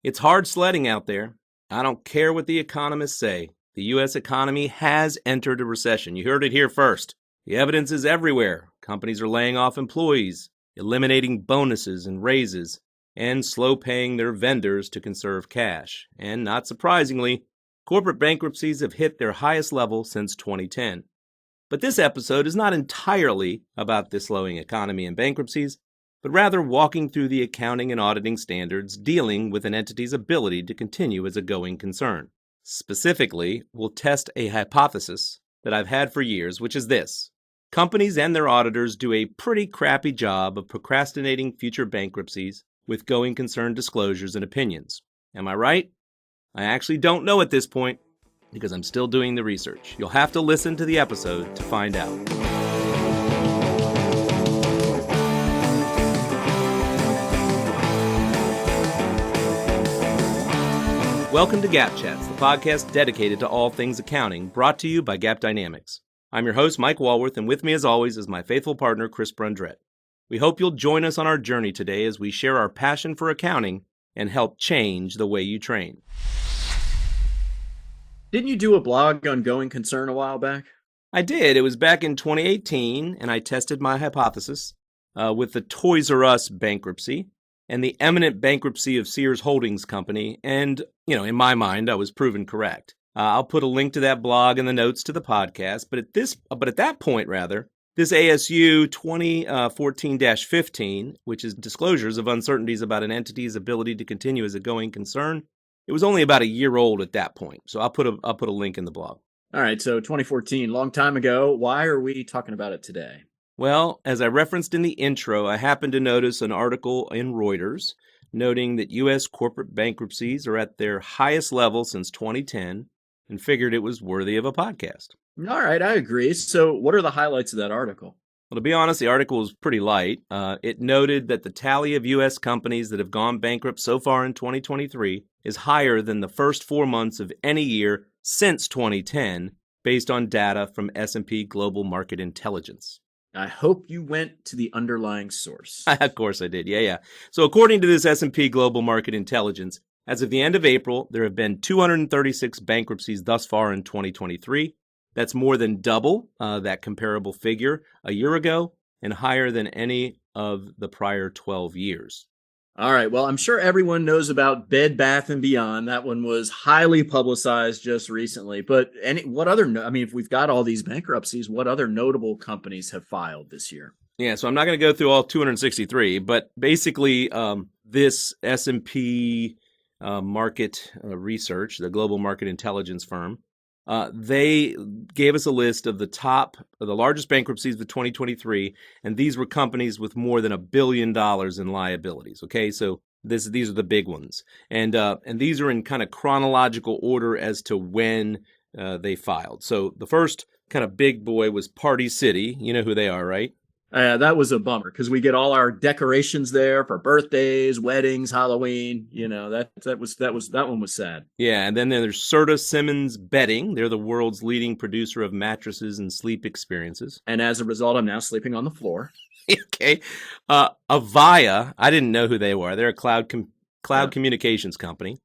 It's hard sledding out there. I don't care what the economists say. The U.S. economy has entered a recession. You heard it here first. The evidence is everywhere. Companies are laying off employees, eliminating bonuses and raises, and slow paying their vendors to conserve cash. And not surprisingly, corporate bankruptcies have hit their highest level since 2010. But this episode is not entirely about the slowing economy and bankruptcies, but rather walking through the accounting and auditing standards dealing with an entity's ability to continue as a going concern. Specifically, we'll test a hypothesis that I've had for years, which is this. Companies and their auditors do a pretty crappy job of procrastinating future bankruptcies with going concern disclosures and opinions. Am I right? I actually don't know at this point because I'm still doing the research. You'll have to listen to the episode to find out. Welcome to Gap Chats, the podcast dedicated to all things accounting, brought to you by Gap Dynamics. I'm your host, Mike Walworth, and with me as always is my faithful partner, Chris Brundrett. We hope you'll join us on our journey today as we share our passion for accounting and help change the way you train. Didn't you do a blog on going concern a while back? I did. It was back in 2018, and I tested my hypothesis with the Toys R Us bankruptcy and the imminent bankruptcy of Sears Holdings Company, and, in my mind, I was proven correct. I'll put a link to that blog in the notes to the podcast, but at that point, this ASU 2014-15, which is disclosures of uncertainties about an entity's ability to continue as a going concern, it was only about a year old at that point. So I'll put a link in the blog. All right, so 2014, long time ago. Why are we talking about it today? Well, as I referenced in the intro, I happened to notice an article in Reuters noting that U.S. corporate bankruptcies are at their highest level since 2010 and figured it was worthy of a podcast. All right, I agree. So what are the highlights of that article? Well, to be honest, the article was pretty light. It noted that the tally of U.S. companies that have gone bankrupt so far in 2023 is higher than the first 4 months of any year since 2010, based on data from S&P Global Market Intelligence. I hope you went to the underlying source. Of course I did, yeah. So according to this S&P Global Market Intelligence, as of the end of April, there have been 236 bankruptcies thus far in 2023. That's more than double that comparable figure a year ago and higher than any of the prior 12 years. All right, well, I'm sure everyone knows about Bed Bath & Beyond. That one was highly publicized just recently. But if we've got all these bankruptcies, what other notable companies have filed this year? Yeah, so I'm not going to go through all 263, but basically this S&P market research, the Global Market Intelligence firm, they gave us a list of the largest bankruptcies of 2023, and these were companies with more than $1 billion in liabilities. Okay, so these are the big ones, and these are in kind of chronological order as to when they filed. So the first kind of big boy was Party City. You know who they are, right? That was a bummer because we get all our decorations there for birthdays, weddings, Halloween. That one was sad. Yeah, and then there's Serta Simmons Bedding. They're the world's leading producer of mattresses and sleep experiences. And as a result, I'm now sleeping on the floor. Okay. Avaya, I didn't know who they were. They're a cloud communications company.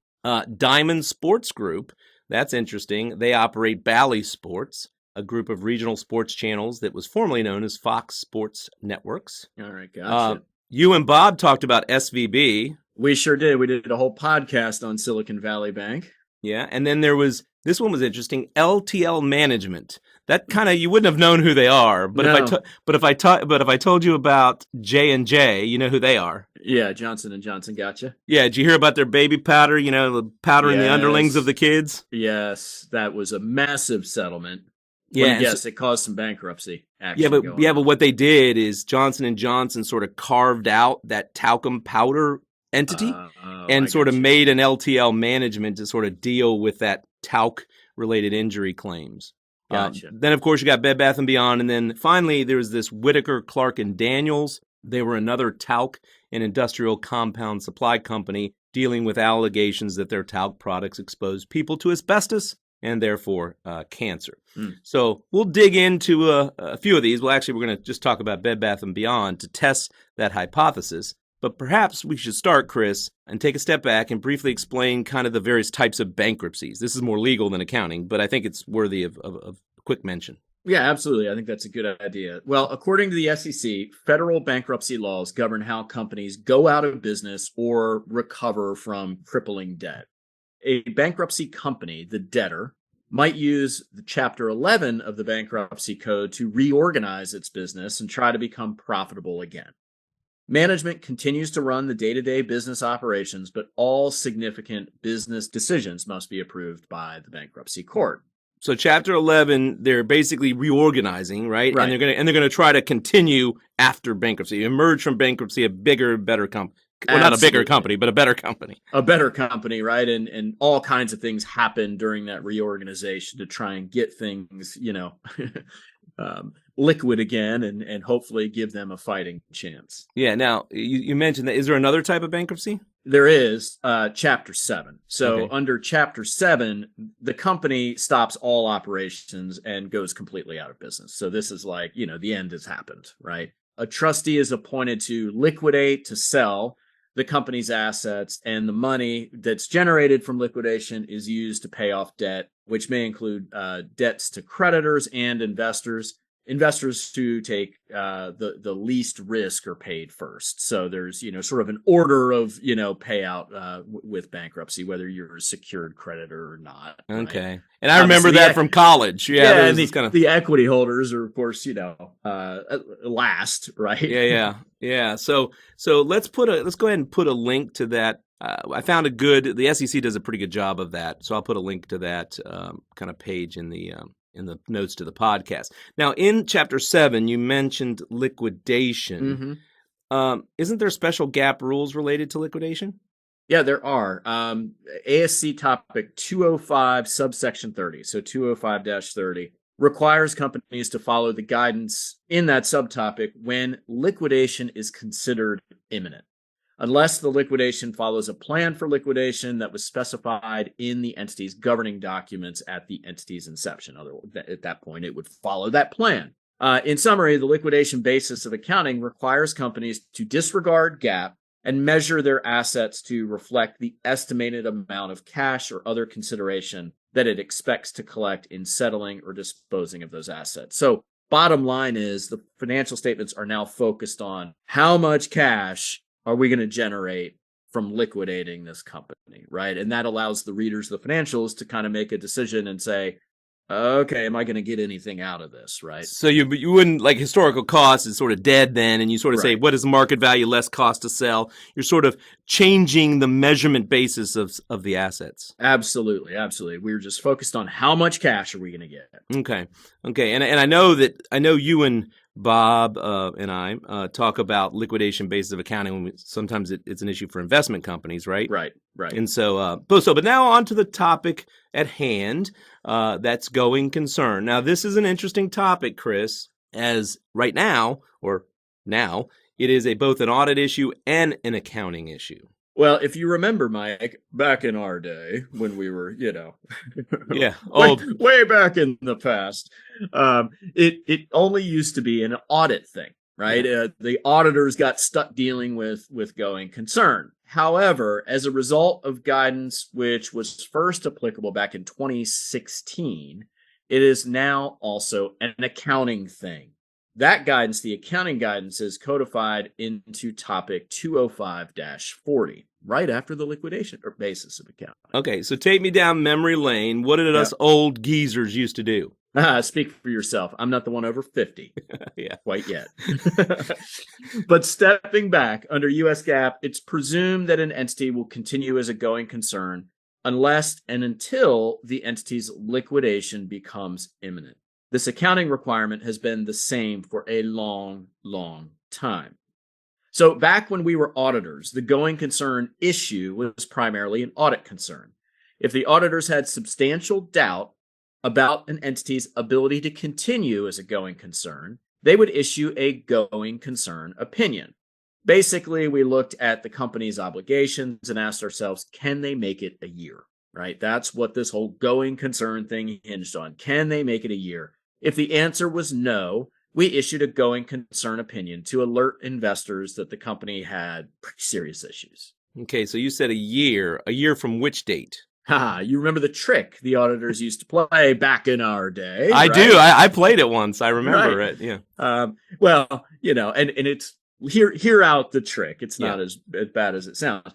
Diamond Sports Group, that's interesting. They operate Bally Sports, a group of regional sports channels that was formerly known as Fox Sports Networks. All right, gotcha. You and Bob talked about SVB. We sure did. We did a whole podcast on Silicon Valley Bank. Yeah, and then this one was interesting, LTL Management. That kind of, you wouldn't have known who they are, but No. if I told you about J&J, you know who they are. Yeah, Johnson & Johnson, gotcha. Yeah, did you hear about their baby powder, the powder in the underlings of the kids? Yes, that was a massive settlement. Yeah, yes, it caused some bankruptcy action. But what they did is Johnson & Johnson sort of carved out that talcum powder entity and sort of made an LTL Management to sort of deal with that talc-related injury claims. Gotcha. Then, of course, you got Bed Bath & Beyond, and then finally there was this Whitaker, Clark & Daniels. They were another talc and industrial compound supply company dealing with allegations that their talc products exposed people to asbestos and therefore cancer. So we'll dig into a few of these. Well, actually, we're going to just talk about Bed Bath & Beyond to test that hypothesis. But perhaps we should start, Chris, and take a step back and briefly explain kind of the various types of bankruptcies. This is more legal than accounting, but I think it's worthy of a quick mention. Yeah, absolutely. I think that's a good idea. Well, according to the SEC, federal bankruptcy laws govern how companies go out of business or recover from crippling debt. A bankruptcy company, the debtor, might use the Chapter 11 of the Bankruptcy Code to reorganize its business and try to become profitable again. Management continues to run the day-to-day business operations, but all significant business decisions must be approved by the bankruptcy court. So Chapter 11, they're basically reorganizing, right? Right. And they're going to try to continue after bankruptcy, emerge from bankruptcy a bigger, better company. Well, not a bigger company, but a better company. A better company, right? And all kinds of things happen during that reorganization to try and get things, liquid again and hopefully give them a fighting chance. Yeah. Now, you mentioned that. Is there another type of bankruptcy? There is Chapter 7. So Okay. under Chapter 7, the company stops all operations and goes completely out of business. So this is like, the end has happened, right? A trustee is appointed to liquidate, to sell the company's assets, and the money that's generated from liquidation is used to pay off debt, which may include debts to creditors and investors. Investors who take the least risk are paid first. So there's, sort of an order of, payout with bankruptcy, whether you're a secured creditor or not. Okay. Right? And I remember that from college. Yeah. And the equity holders are, of course, last, right? Yeah. So let's go ahead and put a link to that. I found the SEC does a pretty good job of that. So I'll put a link to that kind of page in the notes to the podcast. Now, in Chapter 7, you mentioned liquidation. Mm-hmm. Isn't there special GAAP rules related to liquidation? Yeah, there are. ASC topic 205 subsection 30, so 205-30, requires companies to follow the guidance in that subtopic when liquidation is considered imminent, unless the liquidation follows a plan for liquidation that was specified in the entity's governing documents at the entity's inception. Otherwise, at that point, it would follow that plan. In summary, the liquidation basis of accounting requires companies to disregard GAAP and measure their assets to reflect the estimated amount of cash or other consideration that it expects to collect in settling or disposing of those assets. So bottom line is the financial statements are now focused on how much cash are we going to generate from liquidating this company, right? And that allows the readers of the financials to kind of make a decision and say, okay, am I going to get anything out of this, right? So you wouldn't, like, historical cost is sort of dead then, and you sort of say, what is the market value less cost to sell? You're sort of changing the measurement basis of the assets. Absolutely. We're just focused on how much cash are we going to get. Okay. And I know you and Bob and I talk about liquidation basis of accounting when sometimes it's an issue for investment companies, right? Right. And but now on to the topic at hand, that's going concern. Now, this is an interesting topic, Chris, as right now, it is both an audit issue and an accounting issue. Well, if you remember, Mike, back in our day when we were, way back in the past, it only used to be an audit thing, right? Yeah. The auditors got stuck dealing with going concern. However, as a result of guidance, which was first applicable back in 2016, it is now also an accounting thing. That guidance, the accounting guidance, is codified into topic 205-40, right after the liquidation or basis of accounting. Okay, so take me down memory lane. What did us old geezers used to do? Speak for yourself. I'm not the one over 50. Yeah. Quite yet. But stepping back, under U.S. GAAP, it's presumed that an entity will continue as a going concern unless and until the entity's liquidation becomes imminent. This accounting requirement has been the same for a long, long time. So back when we were auditors, the going concern issue was primarily an audit concern. If the auditors had substantial doubt about an entity's ability to continue as a going concern, they would issue a going concern opinion. Basically, we looked at the company's obligations and asked ourselves, can they make it a year? Right? That's what this whole going concern thing hinged on. Can they make it a year? If the answer was no, We issued a going concern opinion to alert investors that the company had pretty serious issues. Okay, so you said a year. A year from which date? You remember the trick the auditors used to play back in our day? I right? do. I played it once. I remember Right. it. Yeah. Well, and it's hear out the trick. It's Yeah. not as bad as it sounds.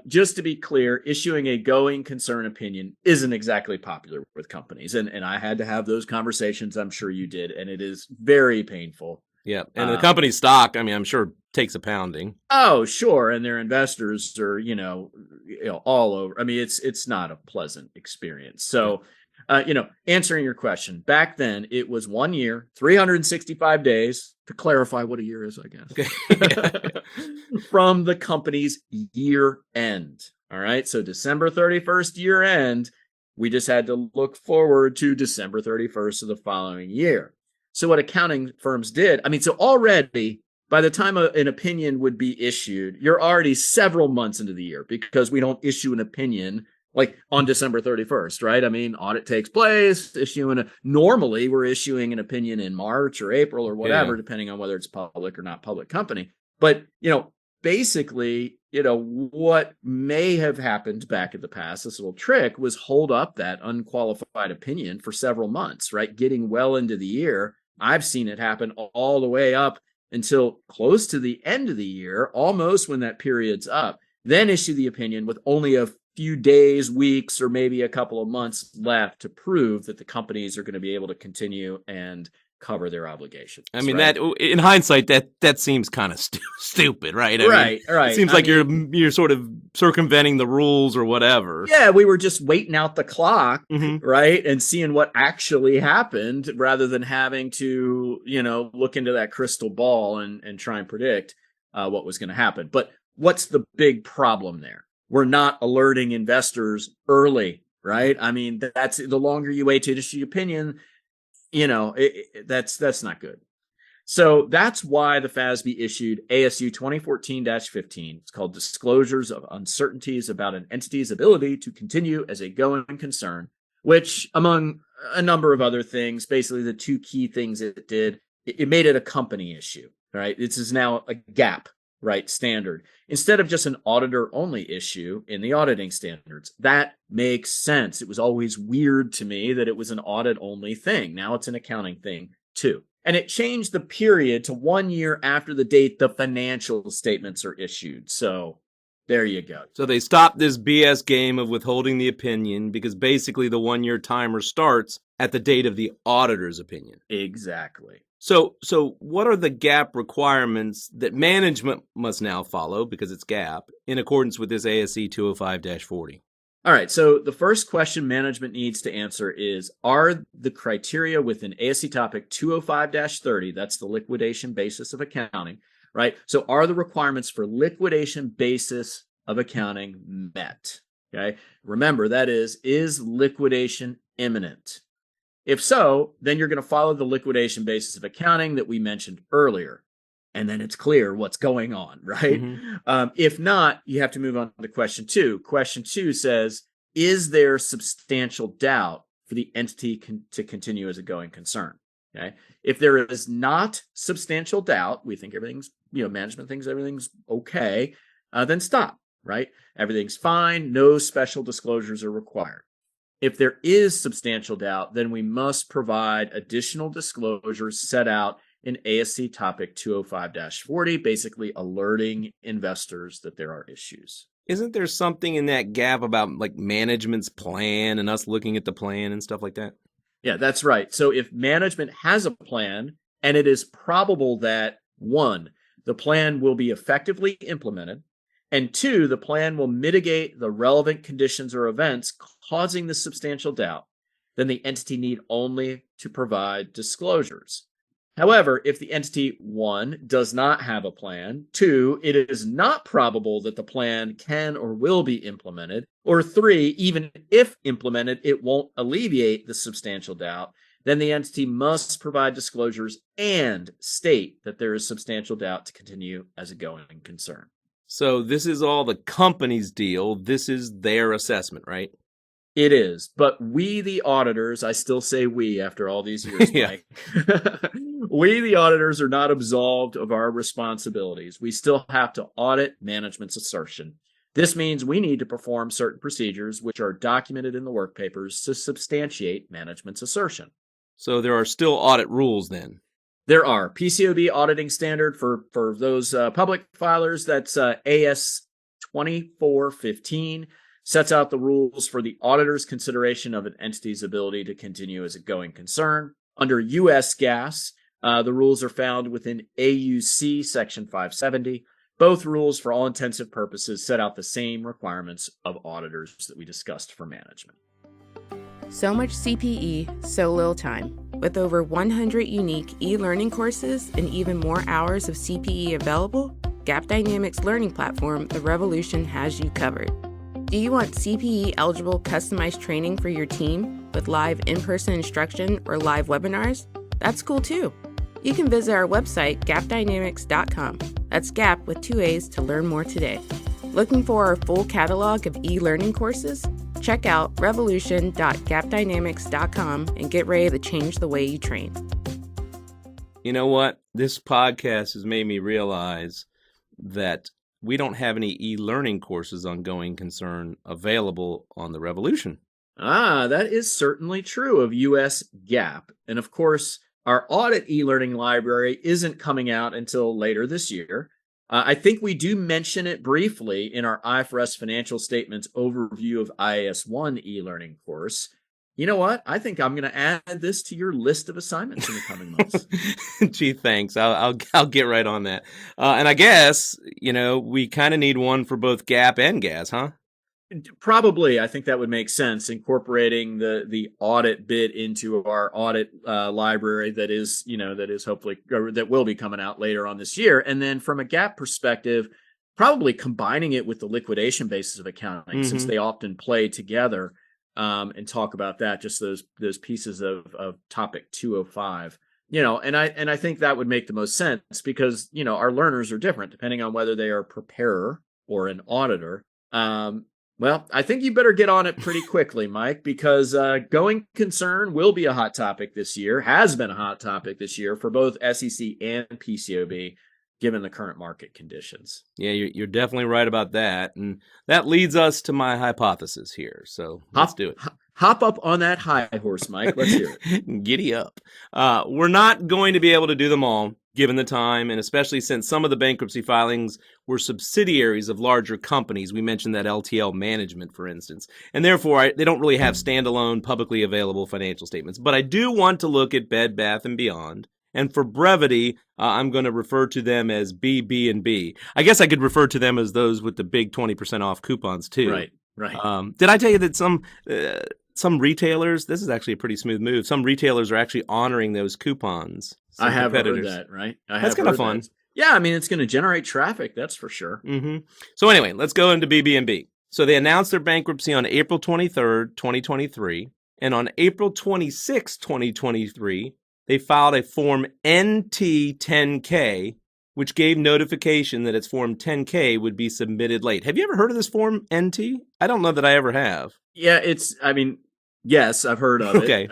Just to be clear, issuing a going concern opinion isn't exactly popular with companies, and I had to have those conversations. I'm sure you did, and it is very painful. Yeah. And the company's stock, I mean, I'm sure takes a pounding. Oh, sure, and their investors are, all over. I mean, it's not a pleasant experience. So, answering your question, back then it was 1 year, 365 days. To clarify what a year is, I guess. Okay. From the company's year end. All right, so December 31st year end, we just had to look forward to December 31st of the following year. So what accounting firms did, I mean, so already by the time an opinion would be issued, you're already several months into the year because we don't issue an opinion like on December 31st, right? I mean, audit takes place, normally we're issuing an opinion in March or April or whatever, depending on whether it's public or not public company. But, basically, what may have happened back in the past, this little trick was hold up that unqualified opinion for several months, right? Getting well into the year. I've seen it happen all the way up until close to the end of the year, almost when that period's up, then issue the opinion with only a few days, weeks, or maybe a couple of months left to prove that the companies are going to be able to continue and cover their obligations. I mean, right? that in hindsight, that seems kind of stupid, right? I right. It seems like you're sort of circumventing the rules or whatever. Yeah, we were just waiting out the clock, Mm-hmm. right, and seeing what actually happened rather than having to, look into that crystal ball and try and predict what was going to happen. But what's the big problem there? We're not alerting investors early, right? I mean, that's the longer you wait to issue your opinion, that's not good. So that's why the FASB issued ASU 2014-15. It's called Disclosures of Uncertainties about an Entity's Ability to Continue as a Going Concern, which, among a number of other things, basically the two key things it did, it made it a company issue, right? This is now a GAAP, right, standard, instead of just an auditor-only issue in the auditing standards. That makes sense. It was always weird to me that it was an audit-only thing. Now it's an accounting thing, too. And it changed the period to 1 year after the date the financial statements are issued. So there you go. So they stopped this BS game of withholding the opinion because basically the 1 year timer starts at the date of the auditor's opinion. Exactly. So what are the GAAP requirements that management must now follow, because it's GAAP, in accordance with this ASC 205-40? All right, so the first question management needs to answer is, are the criteria within ASC topic 205-30, that's the liquidation basis of accounting, right? So are the requirements for liquidation basis of accounting met? Okay, remember that is liquidation imminent? If so, then you're going to follow the liquidation basis of accounting that we mentioned earlier. And then it's clear what's going on, right? Mm-hmm. If not, you have to move on to question 2. Question 2 says, is there substantial doubt for the entity to continue as a going concern? Okay. If there is not substantial doubt, we think everything's, management thinks everything's okay, then stop, right? Everything's fine. No special disclosures are required. If there is substantial doubt, then we must provide additional disclosures set out in ASC topic 205-40, basically alerting investors that there are issues. Isn't there something in that gap about like management's plan and us looking at the plan and stuff like that? Yeah, that's right. So if management has a plan and it is probable that 1, the plan will be effectively implemented, and 2, the plan will mitigate the relevant conditions or events causing the substantial doubt, then the entity need only to provide disclosures. However, if the entity, 1, does not have a plan, 2, it is not probable that the plan can or will be implemented, or 3, even if implemented, it won't alleviate the substantial doubt, then the entity must provide disclosures and state that there is substantial doubt to continue as a going concern. So this is all the company's deal. This is their assessment, right? It is, but we, the auditors, I still say we after all these years, Yeah. Mike. We, the auditors, are not absolved of our responsibilities. We still have to audit management's assertion. This means we need to perform certain procedures which are documented in the work papers to substantiate management's assertion. So there are still audit rules then. There are PCAOB auditing standard for those public filers. That's AS 2415. Sets out the rules for the auditor's consideration of an entity's ability to continue as a going concern. Under U.S. GAS, the rules are found within AUC Section 570. Both rules, for all intensive purposes, set out the same requirements of auditors that we discussed for management. So much CPE, so little time. With over 100 unique e-learning courses and even more hours of CPE available, Gap Dynamics' learning platform, The Revolution, has you covered. Do you want CPE-eligible customized training for your team with live in-person instruction or live webinars? That's cool too. You can visit our website, gapdynamics.com. That's Gap with 2 A's to learn more today. Looking for our full catalog of e-learning courses? Check out revolution.gapdynamics.com and get ready to change the way you train. You know what? This podcast has made me realize that we don't have any e-learning courses on going concern available on the Revolution. That is certainly true of US GAAP. And of course, our audit e-learning library isn't coming out until later this year. I think we do mention it briefly in our IFRS financial statements overview of IAS 1 e-learning course. You know what? I think I'm going to add this to your list of assignments in the coming months. Gee, thanks. I'll get right on that. And I guess, we kind of need one for both GAAP and GAS, huh? Probably. I think that would make sense, incorporating the audit bit into our audit library that is hopefully, or that will be coming out later on this year. And then from a GAAP perspective, probably combining it with the liquidation basis of accounting, since they often play together, and talk about that, just those pieces of topic 205. And I think that would make the most sense because, our learners are different depending on whether they are a preparer or an auditor. Well, I think you better get on it pretty quickly, Mike, because going concern will be a hot topic this year, has been a hot topic this year for both SEC and PCAOB, given the current market conditions. Yeah, you're definitely right about that. And that leads us to my hypothesis here. So let's do it. Hop up on that high horse, Mike. Let's hear it. Giddy up. We're not going to be able to do them all, given the time, and especially since some of the bankruptcy filings were subsidiaries of larger companies. We mentioned that LTL Management, for instance. And therefore, they don't really have standalone, publicly available financial statements. But I do want to look at Bed Bath & Beyond. And for brevity, I'm going to refer to them as B, and B. I guess I could refer to them as those with the big 20% off coupons, too. Right. Did I tell you that some retailers, this is actually a pretty smooth move, some retailers are actually honoring those coupons. I have heard that, right? That's kind of fun. Yeah, I mean, it's going to generate traffic, that's for sure. So anyway, let's go into BB&B. So they announced their bankruptcy on April 23rd, 2023. And on April 26th, 2023, they filed a Form NT10K, which gave notification that its Form 10K would be submitted late. Have you ever heard of this Form NT? I don't know that I ever have. Yeah, yes, I've heard of it.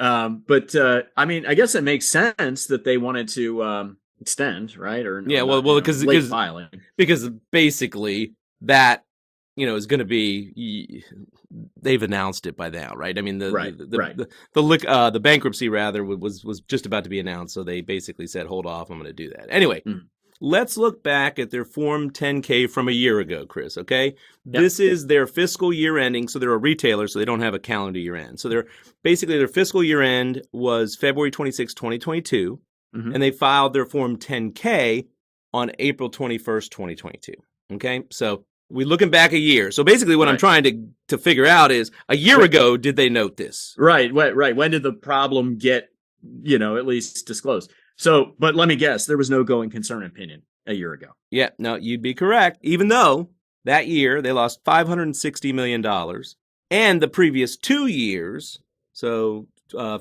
But I guess it makes sense that they wanted to extend, right? Because late filing. Because basically that is going to be, they've announced it by now, right? I mean, the bankruptcy rather was just about to be announced, so they basically said, hold off, I'm going to do that. Anyway, let's look back at their Form 10K from a year ago, Chris, okay? Yep. This is their fiscal year ending, so they're a retailer, so they don't have a calendar year end. So their fiscal year end was February 26, 2022, and they filed their Form 10K on April 21st, 2022, okay? So we're looking back a year. So basically what I'm trying to figure out is, a year ago, did they note this? Right. When did the problem get, at least disclosed? So, but let me guess, there was no going concern opinion a year ago. Yeah, no, you'd be correct. Even though that year they lost $560 million, and the previous 2 years, so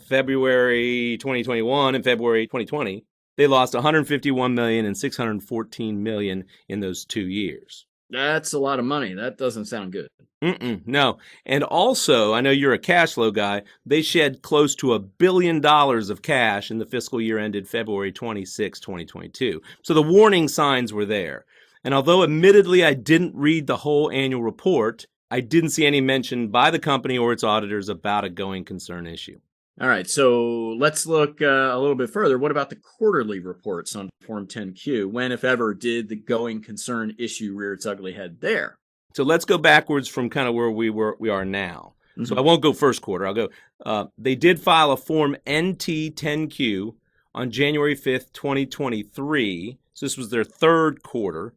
February 2021 and February 2020, they lost $151 million and $614 million in those 2 years. That's a lot of money. That doesn't sound good. No. And also, I know you're a cash flow guy. They shed close to $1 billion of cash in the fiscal year ended February 26, 2022. So the warning signs were there. And although admittedly I didn't read the whole annual report, I didn't see any mention by the company or its auditors about a going concern issue. All right, so let's look a little bit further. What about the quarterly reports on Form 10Q? When, if ever, did the going concern issue rear its ugly head there? So let's go backwards from kind of where we are now. Mm-hmm. So I won't go first quarter. I'll go. They did file a Form NT 10Q on January 5th, 2023. So this was their third quarter,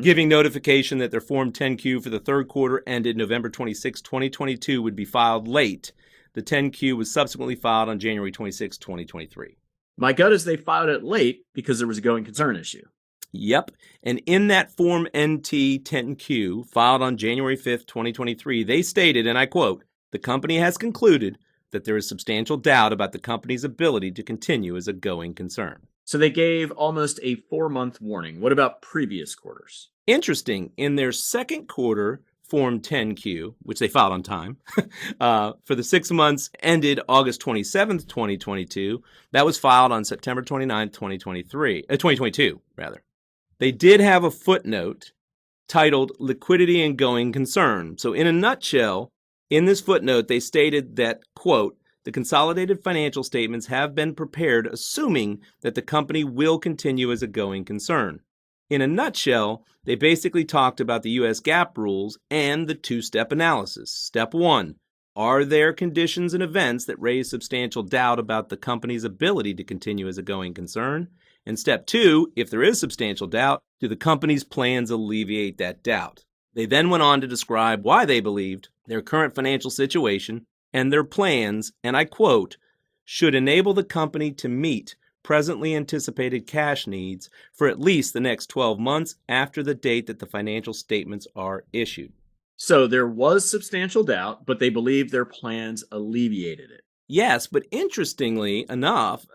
giving notification that their Form 10Q for the third quarter ended November 26, 2022 would be filed late. The 10Q was subsequently filed on January 26, 2023. My gut is they filed it late because there was a going concern issue. Yep. And in that Form NT 10Q filed on January 5th, 2023, they stated, and I quote, "The company has concluded that there is substantial doubt about the company's ability to continue as a going concern." So they gave almost a 4-month warning. What about previous quarters? Interesting. In their second quarter Form 10Q, which they filed on time, for the 6 months ended August 27th, 2022, that was filed on September 29th, 2022, rather. They did have a footnote titled Liquidity and Going Concern. So in a nutshell, in this footnote, they stated that, quote, "The consolidated financial statements have been prepared assuming that the company will continue as a going concern." In a nutshell, they basically talked about the U.S. GAAP rules and the two-step analysis. Step 1, are there conditions and events that raise substantial doubt about the company's ability to continue as a going concern? And step 2, if there is substantial doubt, do the company's plans alleviate that doubt? They then went on to describe why they believed their current financial situation and their plans, and I quote, "should enable the company to meet presently anticipated cash needs for at least the next 12 months after the date that the financial statements are issued." So there was substantial doubt, but they believe their plans alleviated it. Yes, but interestingly enough,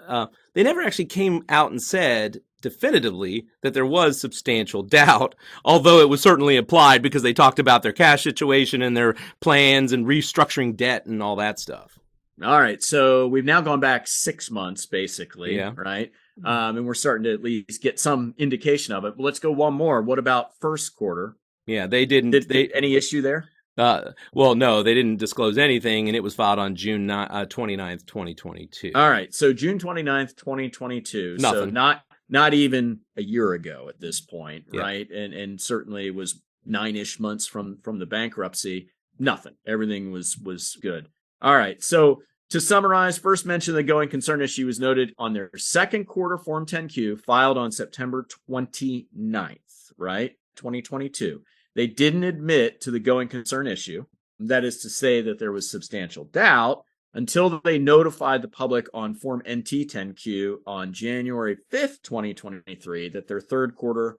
they never actually came out and said definitively that there was substantial doubt, although it was certainly implied because they talked about their cash situation and their plans and restructuring debt and all that stuff. All right, so we've now gone back 6 months, basically, Yeah. right? And we're starting to at least get some indication of it. But let's go one more. What about first quarter? Yeah, they didn't. Any issue there? Well, no, they didn't disclose anything, and it was filed on June 29th, 2022. All right, so June 29th, 2022. Nothing. So not even a year ago at this point, Yeah. right? And certainly was 9-ish months from the bankruptcy. Nothing. Everything was good. All right, so to summarize, first mention of the going concern issue was noted on their second quarter Form 10Q filed on September 29th, right? 2022. They didn't admit to the going concern issue. That is to say that there was substantial doubt until they notified the public on Form NT 10Q on January 5th, 2023, that their third quarter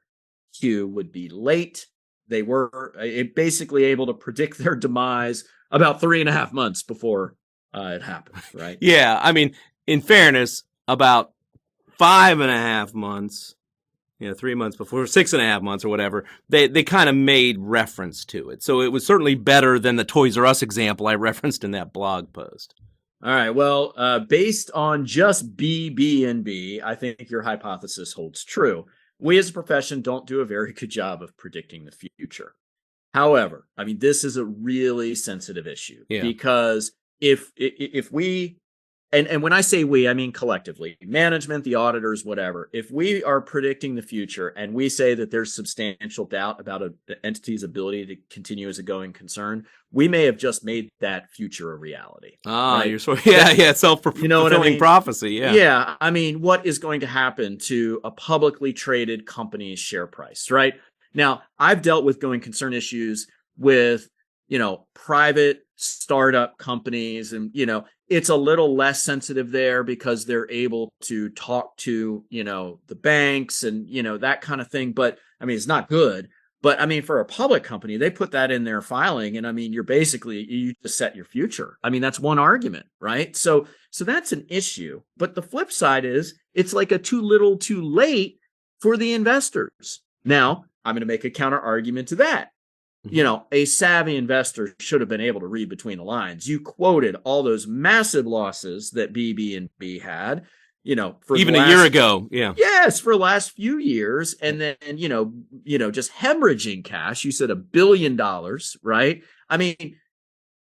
Q would be late. They were basically able to predict their demise about 3.5 months before it happened, right? Yeah, I mean, in fairness, about 5.5 months, 3 months before, 6.5 months or whatever, they kind of made reference to it. So it was certainly better than the Toys R Us example I referenced in that blog post. All right, well, based on just B, I think your hypothesis holds true. We as a profession don't do a very good job of predicting the future. However, I mean, this is a really sensitive issue because if we, and when I say we, I mean collectively, management, the auditors, whatever, if we are predicting the future and we say that there's substantial doubt about an entity's ability to continue as a going concern, we may have just made that future a reality. Ah, right? you're so, self-fulfilling prophecy. Yeah. Yeah. I mean, what is going to happen to a publicly traded company's share price, right? Now, I've dealt with going concern issues with, private startup companies, and, it's a little less sensitive there because they're able to talk to, the banks and, that kind of thing. But I mean, it's not good. But I mean, for a public company, they put that in their filing. And I mean, you just set your future. I mean, that's one argument, right? So that's an issue. But the flip side is it's like a too little too late for the investors. Now, I'm going to make a counter argument to that. A savvy investor should have been able to read between the lines. You quoted all those massive losses that BB&B had, for even a year ago. Yeah. Yes, for the last few years. And then, just hemorrhaging cash. You said $1 billion, right? I mean,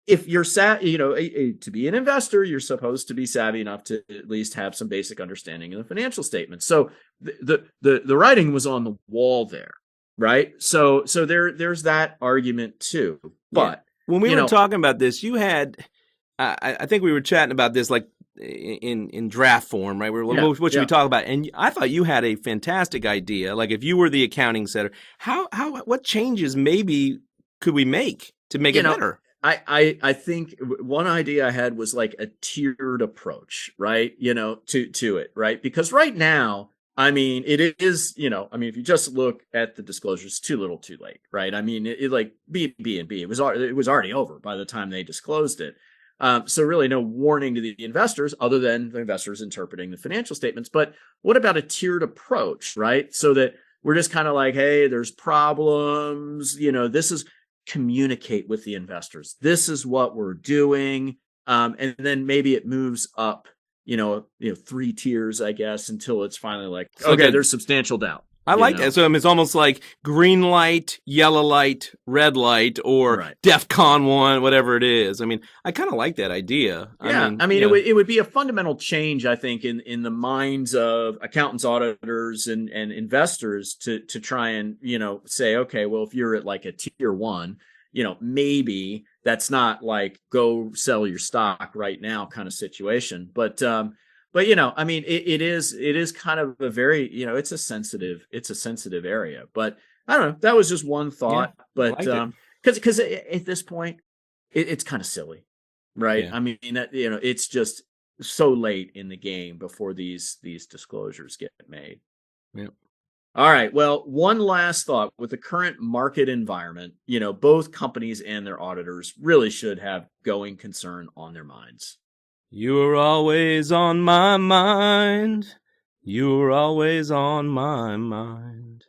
if you're to be an investor, you're supposed to be savvy enough to at least have some basic understanding of the financial statements. So the writing was on the wall there, right? So there's that argument too. But when we were talking about this, you had, I think we were chatting about this like in draft form, right? What should we talk about? And I thought you had a fantastic idea. Like if you were the accounting setter, what changes maybe could we make to make it better? I think one idea I had was like a tiered approach, right? To it, right? Because right now, I mean, it is, if you just look at the disclosures, too little, too late, right? I mean, it like B&B, it was already over by the time they disclosed it. So really no warning to the investors other than the investors interpreting the financial statements. But what about a tiered approach, right? So that we're just kind of like, hey, there's problems, this is communicate with the investors. This is what we're doing. And then maybe it moves up, 3 tiers, I guess, until it's finally like, okay, there's substantial doubt. I like that. So it's almost like green light, yellow light, red light, or DEFCON 1, whatever it is. I mean, I kind of like that idea. Yeah. It would be a fundamental change, I think, in the minds of accountants, auditors, and investors to try and, say, okay, well, if you're at like a tier 1, maybe that's not like go sell your stock right now kind of situation. But it is kind of a very, it's a sensitive area. But I don't know. That was just one thought. Yeah, but because at this point, it's kind of silly, right? Yeah. I mean, it's just so late in the game before these disclosures get made. Yeah. All right. Well, one last thought. With the current market environment, both companies and their auditors really should have going concern on their minds. You are always on my mind. You are always on my mind.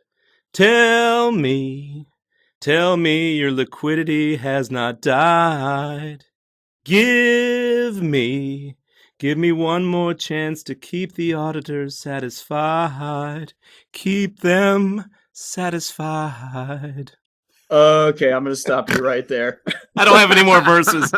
Tell me your liquidity has not died. Give me one more chance to keep the auditors satisfied. Keep them satisfied. Okay, I'm going to stop you right there. I don't have any more verses.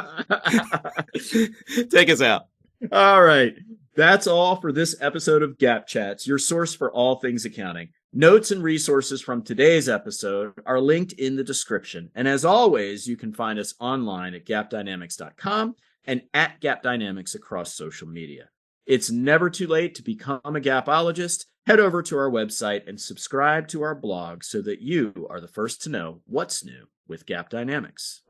Take us out. All right. That's all for this episode of Gap Chats, your source for all things accounting. Notes and resources from today's episode are linked in the description. And as always, you can find us online at gapdynamics.com and at GapDynamics across social media. It's never too late to become a Gapologist. Head over to our website and subscribe to our blog so that you are the first to know what's new with Gap Dynamics.